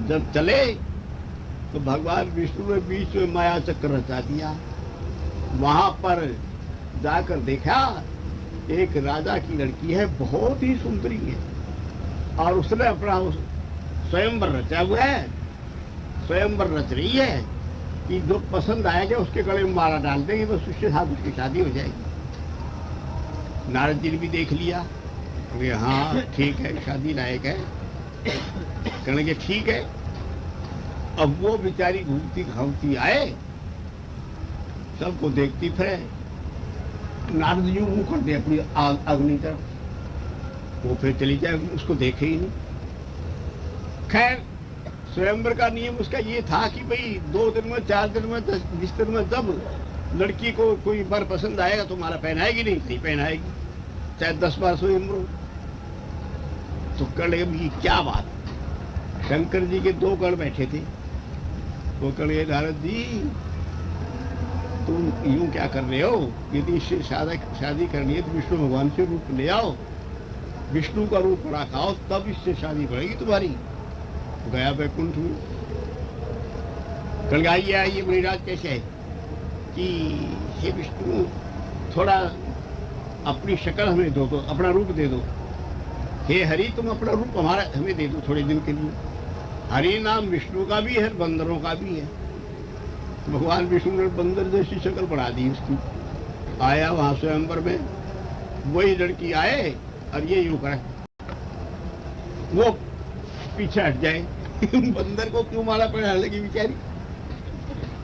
जब चले तो भगवान विष्णु ने बीच में माया चक्र रचा दिया। वहां पर जाकर देखा एक राजा की लड़की है, बहुत ही सुंदरी है, और उसने अपना स्वयंवर रचा हुआ है, स्वयंवर रच रही है कि जो पसंद आएगा उसके गले में माला डाल देंगे, बस उसके साथ उसकी शादी हो जाएगी। नारद जी ने भी देख लिया, बोले हाँ ठीक है, शादी लायक है। कहने के ठीक है। अब वो बेचारी घूमती घामती आए, सबको देखती फिरे। नारद जी मुंह कर दे अपनी अग्नि तरफ, वो फिर चली जाए, उसको देखे ही नहीं। खैर स्वयंवर का नियम उसका ये था कि भाई 2 दिन में, 4 दिन में, 10-20 दिन में जब लड़की को कोई बार पसंद आएगा तो माला पहनाएगी, नहीं पहनाएगी, चाहे 10 बार स्वयंवर हो। तो कह लगे क्या बात। शंकर जी के 2 गण बैठे थे, वो कह लगे नारद जी तुम यूं क्या कर रहे हो, यदि इससे शादी करनी है तो विष्णु भगवान से रूप ले आओ, विष्णु का रूप रखाओ, तब इससे शादी बढ़ेगी तुम्हारी। गया बैकुंठ में, कल आइए मुनिराज कैसे है कि हे विष्णु थोड़ा अपनी शक्ल हमें दो, तो अपना रूप दे दो। हे हरि तुम अपना रूप हमारा हमें दे दो थोड़े दिन के लिए। हरि नाम विष्णु का भी है, बंदरों का भी है। भगवान विष्णु ने बंदर जैसी शक्ल बढ़ा दी उसकी। आया वहां स्वयंवर में, वही लड़की आए और ये यूं करे, वो पीछे हट जाए। बंदर को क्यों माला पहनाने लगी बेचारी।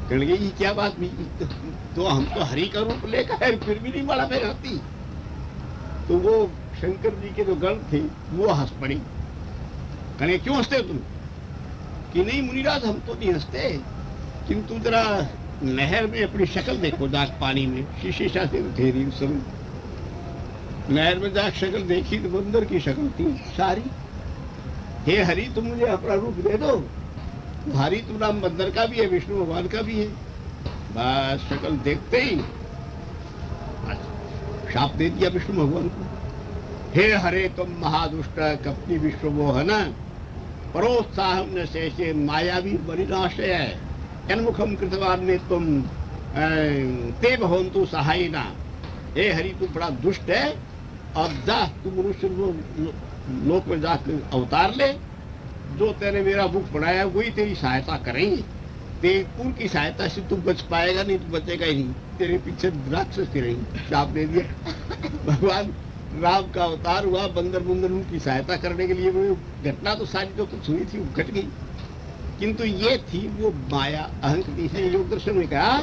कहने लगी ये क्या बात, तो हम तो हरि का रूप लेकर है, फिर भी नहीं माला पहनाती। तो वो शंकर जी के जो गण थे वो हंस पड़ी। कहने क्यों हंसते तुम, कि नहीं मुनिराज हम तो नहीं हंसते, किंतु जरा नहर में अपनी शक्ल देखो, जाक पानी में शीशे से घेरी उस समय। नहर में जाक शक्ल देखी तो बंदर की शक्ल थी सारी। हे हरि तुम मुझे अपना रूप दे दो। हरि तुम नाम बंदर का भी है, विष्णु भगवान का भी है। बस शक्ल देखते ही शाप दे दिया विष्णु भगवान को। हे हरे तुम महादुष्ट कपटी विश्व मोहन, प्रोत्साह न शेषे मायावी बलिनाशय, जन्मुखम कृतवान ने तुम ते भवंतु सहायना। हे हरि तू बड़ा दुष्ट है, अब जा तू मनुष्य लोक में जाकर अवतार ले, जो तेरे मेरा मुख बनाया वही तेरी सहायता करेंगे। तेरी की सहायता से तू बच पाएगा, नहीं तो बचेगा ही नहीं, तेरे पीछे राक्षस रहेंगे। शाप दे दिया। भगवान राम का अवतार हुआ, बंदर उनकी सहायता करने के लिए। वो घटना तो सारी जो कुछ हुई थी वो घट गई, किंतु ये थी वो माया अहंकृति से। योग दर्शन में कहा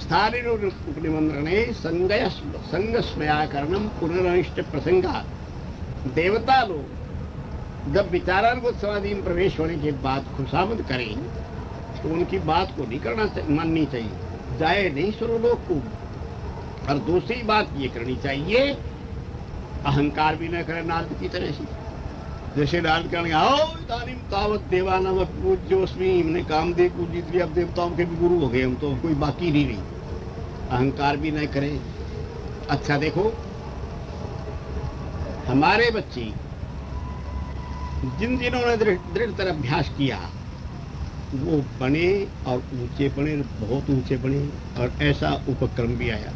स्थानिमंत्रणे संगस्मयाकरणम पुनरनिष्ट प्रसंगा। देवता लोग जब विचारानुगत समाधि में प्रवेश होने के बाद खुशामद करें तो उनकी बात को नहीं माननी चाहिए, जाए नहीं सर्वलोक को। और दूसरी बात ये करनी चाहिए, अहंकार भी न करे नारद की तरह से। जैसे नारद कहने आओ इदानीम तावत देवानाम पूज्योस्मि, हमने कामदेव को जीत लिया, अब देवताओं के भी गुरु हो गए हम, तो कोई बाकी नहीं रही। अहंकार भी न करे। अच्छा देखो हमारे बच्चे जिन्होंने दृढ़तर अभ्यास किया वो बने और ऊंचे बने, बहुत ऊंचे बने। और ऐसा उपक्रम भी आया।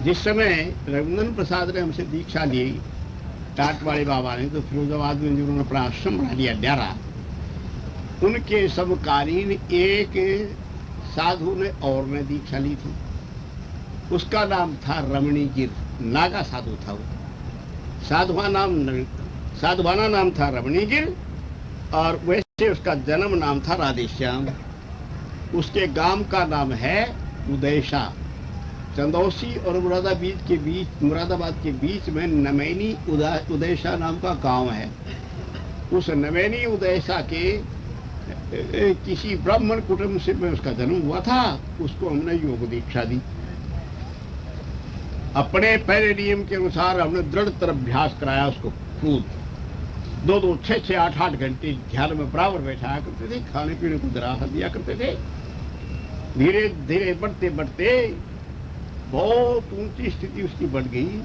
जिस समय रघुनंदन प्रसाद ने हमसे दीक्षा ली टाट वाले बाबा ने, तो फिरोजाबाद में जिन्होंने अपना आश्रम बना लिया ड्यारा, उनके समकालीन एक साधु ने और ने दीक्षा ली थी। उसका नाम था रमणी गिर, नागा साधु था वो। साधुवाना नाम था रमणी गिर, और वैसे उसका जन्म नाम था राधेश्याम। उसके गांव का नाम है उदयशा। चंदौसी और मुरादाबाद के बीच में नमैनी उदयशा नाम का गांव है। उस नमैनी उदयशा के किसी ब्राह्मण कुटुंब से में उसका जन्म हुआ था। उसको हमने योग दीक्षा दी। अपने पहले नियम के अनुसार हमने दृढ़तर अभ्यास कराया उसको। खूब 2-2, 6-6, 8-8 घंटे ध्यान में बराबर बैठाया करते थे, खाने पीने को जरा दिया करते थे। धीरे धीरे बढ़ते बढ़ते बहुत ऊंची स्थिति उसकी बढ़ गई।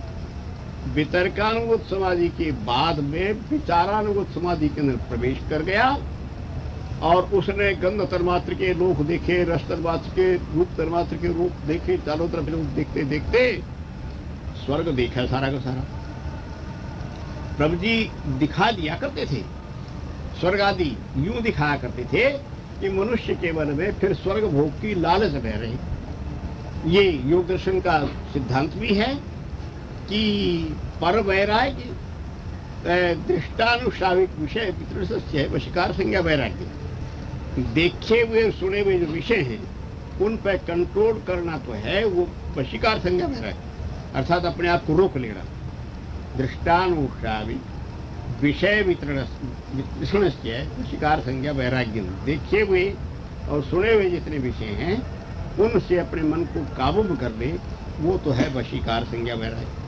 वितर्कानुगत समाधि के बाद में विचारानुगत समाधि के अंदर प्रवेश कर गया। और उसने गंध तन्मात्र के लोक देखे, रस तन्मात्र के, रूप तन्मात्र के रूप देखे, चारों तरफ लोग देखते देखते स्वर्ग देखा सारा का सारा। प्रभु जी दिखा दिया करते थे, स्वर्ग आदि यूं दिखाया करते थे कि मनुष्य के मन में फिर स्वर्ग भोग की लालच बह रही। ये योग दर्शन का सिद्धांत भी है कि पर वैराग्य दृष्टानुशाविक विषय पितृसस्य वशीकार संज्ञा वैराग्य, देखे हुए सुने हुए जो विषय हैं उन पर कंट्रोल करना तो है, वो वशीकार संज्ञा वैराग्य अर्थात अपने आप को रोक लेना। दृष्टानुशाविक विषय वितरण से वशीकार संज्ञा वैराग्य, देखे हुए और सुने हुए जितने विषय हैं उनसे अपने मन को काबू में कर ले, वो तो है वशीकार संज्ञा वैराग्य।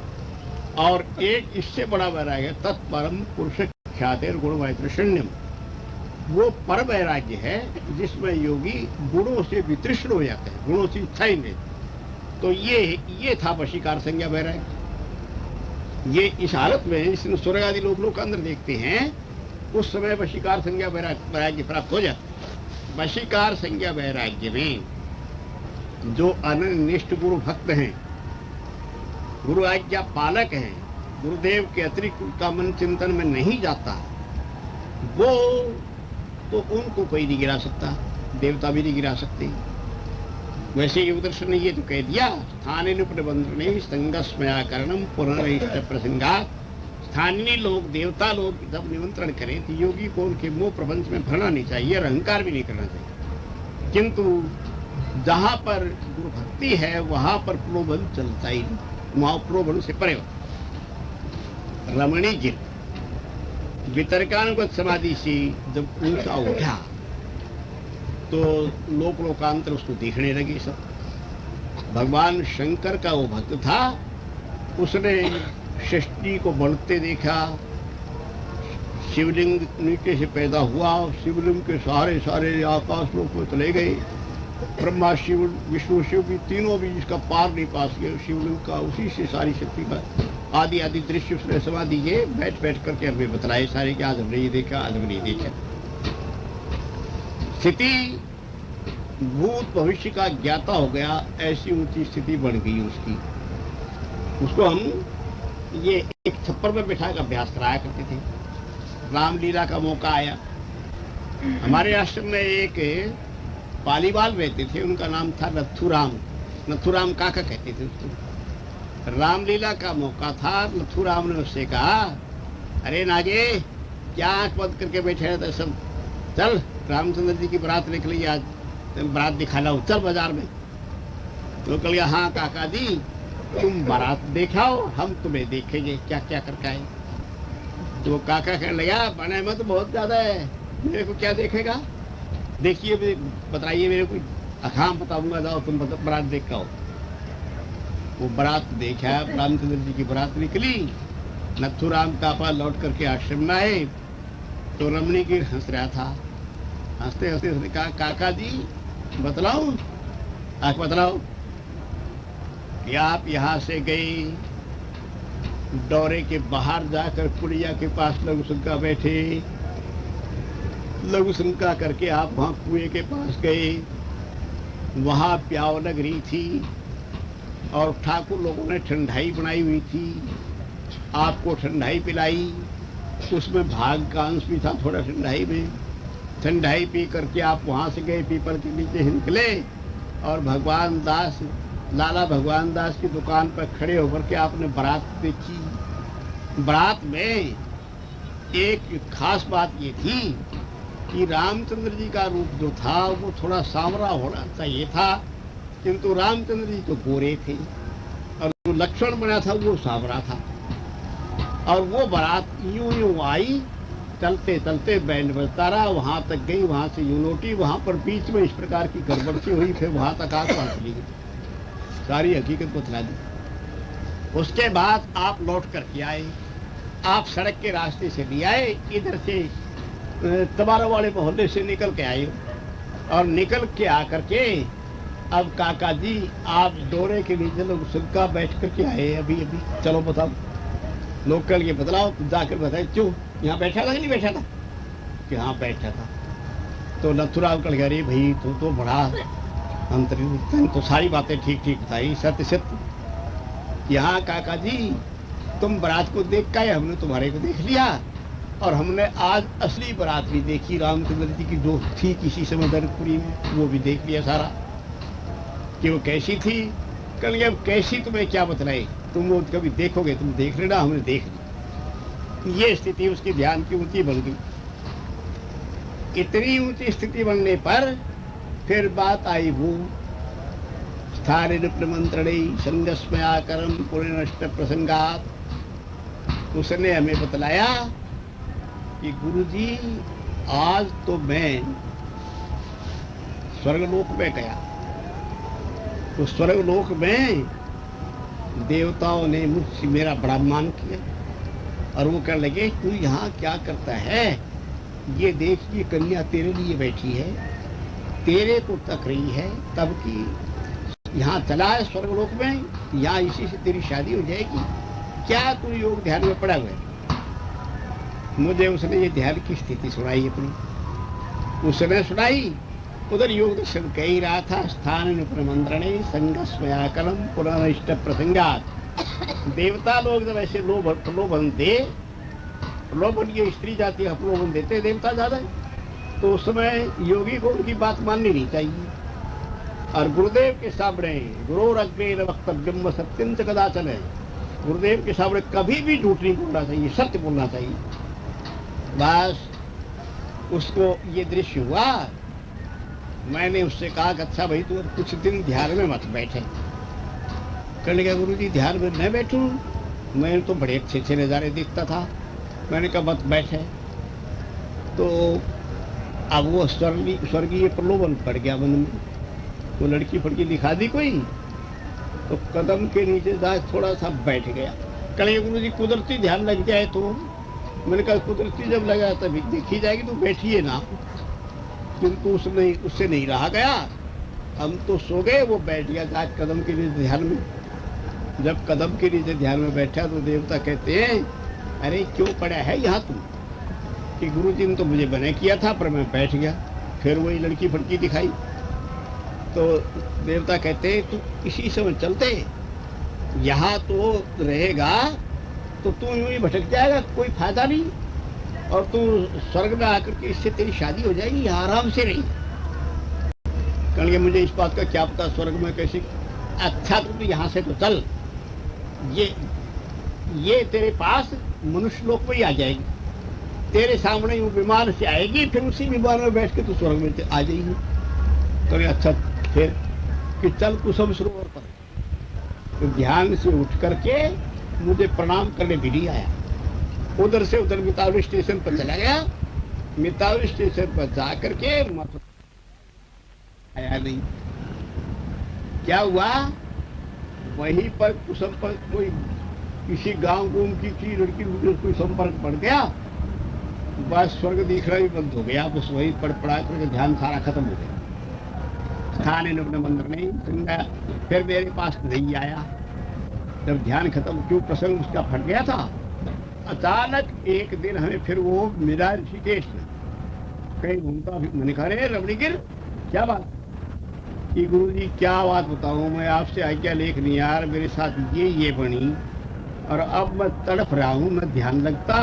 और एक इससे बड़ा वैराग्य तत्परम पुरुष ख्यातिर गुण वैतृष्ण्यम, वो पर वैराग्य है जिसमें योगी गुणों से वितृष्ण हो जाते हैं, गुणों से इच्छा ही नहीं। तो ये था वशीकार संज्ञा वैराग्य। ये इस हालत में जिसमें स्वर्ग आदि लोग अंदर देखते हैं उस समय वशीकार संज्ञा वैराग्य प्राप्त हो जाता। वशीकार संज्ञा वैराग्य में जो अननिष्ठ गुरु भक्त हैं, गुरु आज्ञा पालक हैं, गुरुदेव के अतिरिक्त उनका मन चिंतन में नहीं जाता, वो तो उनको कोई नहीं गिरा सकता, देवता भी नहीं गिरा सकते। वैसे योग दर्शन ने ये तो कह दिया, स्थानीय प्रबंधने संगस्मयाकरणम पुनरिष्ट प्रसंगात, स्थानीय लोग देवता लोग जब निमंत्रण करें तो योगी को उनके मोह प्रपंच में भरना नहीं चाहिए, अहंकार भी नहीं करना चाहिए। किंतु जहां पर गुरु भक्ति है वहां पर प्रलोभन चलता ही नहीं, वहां प्रलोभन से परे। रमणी गिर वितर्कानुगत समाधि से जब ऊंचा उठा तो लोकांतर उसको देखने लगे सब। भगवान शंकर का वो भक्त था, उसने षष्ठी को बढ़ते देखा, शिवलिंग नीचे से पैदा हुआ, शिवलिंग के सारे सारे आकाश लोक में चले गए। ब्रह्मा शिव विष्णु शिव भी तीनों भी जिसका पार नहीं पास किया, शिवलिंग का उसी से सारी शक्ति का आदि आदि दृश्य उसने समाधि ये बैठ बैठ करके हमें बताए सारे कि आज हमने ये देखा, आज हमने ये देखा। स्थिति भूत भविष्य का ज्ञाता हो गया, ऐसी ऊंची स्थिति बन गई उसकी। उसको हम ये एक छप्पर में बैठा कर अभ्यास कराया करते थे। रामलीला का मौका आया, हमारे आश्रम में एक पालीवाल रहते थे, उनका नाम था नथुराम, नथुराम काका कहते थे उसको। रामलीला का मौका था, नथुराम ने उससे कहा, अरे नागे क्या आंख बंद करके बैठे रहते सब, चल रामचंद्र जी की बारात निकली, आज बारात दिखाना हो, चल बाजार में। तो कह गया, हाँ काका जी तुम बारात दिखाओ, हम तुम्हें देखेंगे क्या क्या करके आए। तो काका कहने लगा, बने में तो बहुत ज्यादा है, मेरे को क्या देखेगा, देखिए बताइए मेरे को, अखाम बताऊंगा, जाओ तुम बारात देख के आओ। वो बारात देखा, रामचंद्र जी की बारात निकली, नथुराम कापा लौट करके आश्रम में आए तो रमणी गिर हंस रहा था। हंसते हंसते उसने कहा, काका जी बतलाओ, आंख बतलाओ कि आप यहाँ से गए, दौरे के बाहर जाकर कुड़िया के पास लघु शंका बैठे, लघु शंका करके आप वहाँ कुएं के पास गए, वहाँ प्याव लग रही थी और ठाकुर लोगों ने ठंडाई बनाई हुई थी, आपको ठंडाई पिलाई, उसमें भाग का अंश भी था थोड़ा ठंडाई में। ठंडाई पी करके आप वहाँ से गए, पीपल के नीचे निकले और भगवान दास, लाला भगवान दास की दुकान पर खड़े होकर के आपने बारात देखी। बारात में एक खास बात ये थी कि रामचंद्र जी का रूप जो था वो थोड़ा सांवरा होना चाहिए था, किंतु रामचंद्र जी तो गोरे थे और जो लक्षण बना था वो सांवरा था। और वो बारात यूं यूं आई, चलते चलते बैंड बजता रहा, वहां तक गई, वहां से यूं लौटी, वहां पर बीच में इस प्रकार की गड़बड़ सी हुई, फिर वहां तक आग पहुंच ली गई, सारी हकीकत बतला दी। उसके बाद आप लौट करके आए, आप सड़क के रास्ते से भी आए, इधर से तबारा वाले मोहल्ले से निकल के आए और निकल के आकर के अब काका जी आप दौरे के नीचे लोग सुनका बैठ करके आए अभी अभी, चलो बताओ। लोग कल ये बतलाओ, जाकर बताए, क्यों यहाँ बैठा था कि नहीं बैठा था, कि हाँ बैठा था। तो नथुराम कल गया, अरे भाई तू तो बड़ा अंतरिम, तो सारी बातें ठीक ठीक बताई, सत्य सत्य। यहाँ काका जी तुम बारात को देख के, हमने तुम्हारे को देख लिया, और हमने आज असली बारात भी देखी रामचंद्र जी की, जो थी किसी समय दरपुरी में, वो भी देख लिया सारा कि वो कैसी थी। कल अब कैसी तुम्हें क्या बतलाई, तुम वो कभी देखोगे, तुम देख लेना, हमने देख ली। ये स्थिति उसकी ध्यान की ऊंची बन गई। इतनी ऊंची स्थिति बनने पर फिर बात आई वो स्थानिन प्रमंत्रणे संगस्मयाकरम पुण्यनष्ट प्रसंगात। उसने हमें बतलाया कि गुरुजी आज तो मैं स्वर्गलोक में गया, तो स्वर्गलोक में देवताओं ने मुझसे मेरा बड़ा मान किया, और वो कहने लगे तू यहाँ क्या करता है, ये देख ये कन्या तेरे लिए बैठी है, तेरे को तक रही है, तब की यहाँ चला है स्वर्गलोक में, यहाँ इसी से तेरी शादी हो जाएगी, क्या तू योग ध्यान में पड़ा हुआ है। मुझे उसने ये ध्यान की स्थिति सुनाई अपनी, उसने सुनाई, उधर योग दर्शन कह ही रहा था, स्थान प्रमंत्रणे संगस्मयाकलम पुनरिष्ट प्रसंगात। देवता लोग जब ऐसे प्रलोभन दे, प्रलोभन की स्त्री जाति का प्रलोभन देते देवता ज्यादा, तो उस समय योगी को उनकी बात माननी नहीं चाहिए। और गुरुदेव के सामने गुरोरग्रे वक्तव्यम सत्यंत कदाचन है, गुरुदेव के सामने कभी भी झूठ नहीं बोलना चाहिए, सत्य बोलना चाहिए। बस उसको ये दृश्य हुआ, मैंने उससे कहा कि अच्छा भाई तू कुछ दिन ध्यान में मत बैठे। कहने लगा गुरुजी ध्यान में न बैठूं, मैं तो बड़े अच्छे अच्छे नज़ारे देखता था। मैंने कहा मत बैठे, तो अब वो स्वर्गीय प्रलोभन पड़ गया मन में, वो लड़की फड़की दिखा दी कोई, तो कदम के नीचे जा थोड़ा सा बैठ गया। कहने गुरुजी कुदरती ध्यान लग जाए तो, मैंने कहा कुदरती जब लगा तभी देखी जाएगी, तो बैठिए ना। किंतु उससे नहीं रहा गया, हम तो सो गए, वो बैठ गया आज कदम के नीचे ध्यान में। जब कदम के नीचे ध्यान में बैठा तो देवता कहते हैं अरे क्यों पड़ा है यहाँ तुम, कि गुरुजी ने तो मुझे बना किया था पर मैं बैठ गया। फिर वही लड़की फड़की दिखाई, तो देवता कहते तू इसी समय चलते, यहाँ तो रहेगा तो तू यूं ही भटक जाएगा, कोई फायदा नहीं, और तू स्वर्ग में आकर के इससे तेरी शादी हो जाएगी, यहाँ आराम से रही। कहने मुझे इस बात का क्या पता स्वर्ग में कैसे, अच्छा तू यहाँ से तो चल, ये तेरे पास मनुष्य लोक में ही आ जाएगी, तेरे सामने यूं विमान से आएगी, फिर उसी विमान में बैठ के तू स्वर्ग में आ जाएगी। कहने अच्छा फिर कि चल कुसुम सरोवर पर। तो ध्यान से उठ करके मुझे प्रणाम करने भी नहीं आया, उधर से उधर मितावली स्टेशन पर चला गया। मितावली स्टेशन पर जा करके आया नहीं। क्या हुआ, वहीं पर कुसुम पर कोई किसी गांव की लड़की कोई संपर्क पड़ गया, बस स्वर्ग दिखना भी बंद हो गया, बस वहीं पड़ पड़ा करके ध्यान सारा खत्म हो गया। स्थान अपने मंदिर नहीं सुना, फिर मेरे पास नहीं आया। जब ध्यान खत्म, क्यों प्रसंग उसका फट गया था। अचानक एक दिन हमें फिर वो मिला ऋषिकेश में, कहीं घूमता, मैंने कहा रे रमणीगिर क्या बात, कि गुरुजी क्या बात बताऊं, मैं आपसे आज्ञा लेख नहीं यार, मेरे साथ ये बनी और अब मैं तड़प रहा हूं, मैं ध्यान लगता